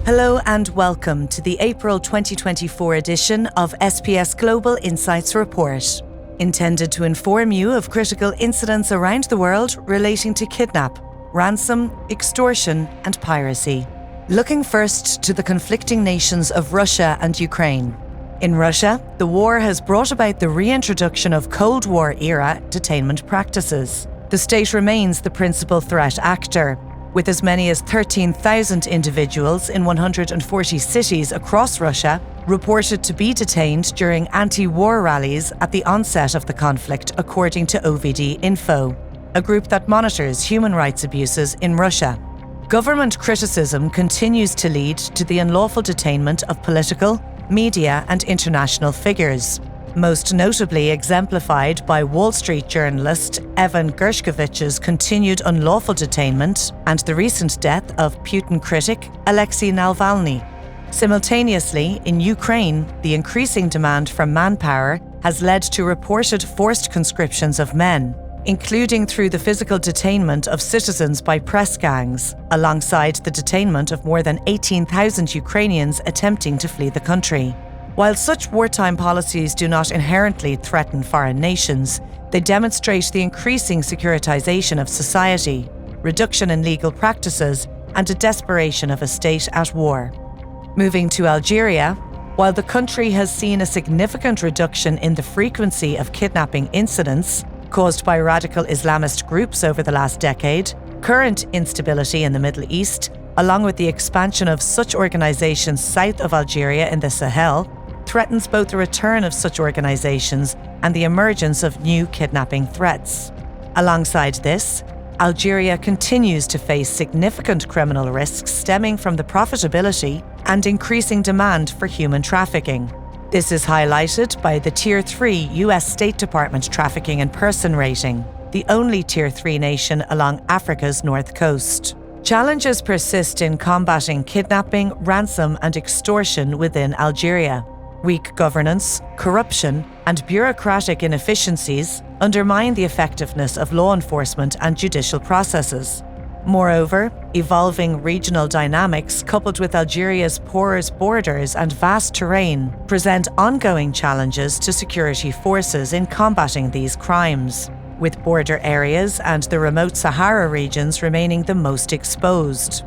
Hello and welcome to the April 2024 edition of SPS Global Insights Report, intended to inform you of critical incidents around the world relating to kidnap, ransom, extortion and piracy. Looking first to the conflicting nations of Russia and Ukraine. In Russia, the war has brought about the reintroduction of Cold War-era detainment practices. The state remains the principal threat actor, with as many as 13,000 individuals in 140 cities across Russia reported to be detained during anti-war rallies at the onset of the conflict, according to OVD Info, a group that monitors human rights abuses in Russia. Government criticism continues to lead to the unlawful detainment of political, media and international figures, most notably exemplified by Wall Street journalist Evan Gershkovich's continued unlawful detainment and the recent death of Putin critic Alexei Navalny. Simultaneously, in Ukraine, the increasing demand for manpower has led to reported forced conscriptions of men, including through the physical detainment of citizens by press gangs, alongside the detainment of more than 18,000 Ukrainians attempting to flee the country. While such wartime policies do not inherently threaten foreign nations, they demonstrate the increasing securitization of society, reduction in legal practices, and a desperation of a state at war. Moving to Algeria, while the country has seen a significant reduction in the frequency of kidnapping incidents caused by radical Islamist groups over the last decade, current instability in the Middle East, along with the expansion of such organizations south of Algeria in the Sahel, threatens both the return of such organizations and the emergence of new kidnapping threats. Alongside this, Algeria continues to face significant criminal risks stemming from the profitability and increasing demand for human trafficking. This is highlighted by the Tier 3 US State Department trafficking in person rating, the only Tier 3 nation along Africa's north coast. Challenges persist in combating kidnapping, ransom and extortion within Algeria. Weak governance, corruption, and bureaucratic inefficiencies undermine the effectiveness of law enforcement and judicial processes. Moreover, evolving regional dynamics coupled with Algeria's porous borders and vast terrain present ongoing challenges to security forces in combating these crimes, with border areas and the remote Sahara regions remaining the most exposed.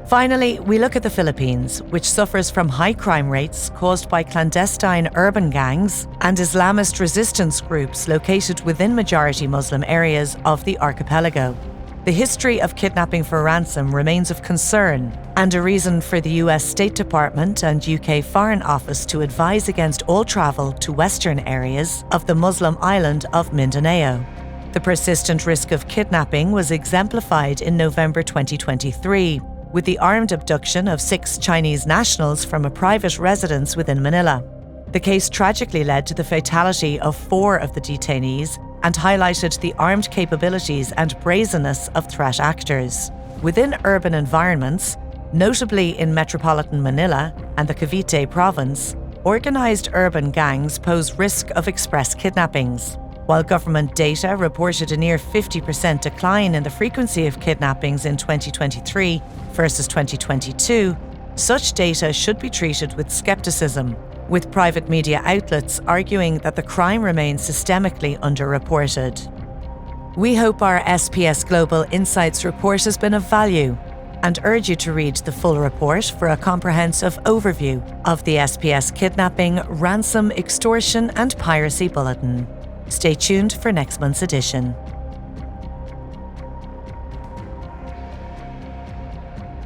Finally, we look at the Philippines, which suffers from high crime rates caused by clandestine urban gangs and Islamist resistance groups located within majority Muslim areas of the archipelago. The history of kidnapping for ransom remains of concern and a reason for the US State Department and UK Foreign Office to advise against all travel to western areas of the Muslim island of Mindanao. The persistent risk of kidnapping was exemplified in November 2023, with the armed abduction of 6 Chinese nationals from a private residence within Manila. The case tragically led to the fatality of 4 of the detainees and highlighted the armed capabilities and brazenness of threat actors. Within urban environments, notably in metropolitan Manila and the Cavite province, organized urban gangs pose risk of express kidnappings. While government data reported a near 50% decline in the frequency of kidnappings in 2023 versus 2022, such data should be treated with skepticism, with private media outlets arguing that the crime remains systemically underreported. We hope our SPS Global Insights report has been of value and urge you to read the full report for a comprehensive overview of the SPS Kidnapping, Ransom, Extortion and Piracy Bulletin. Stay tuned for next month's edition.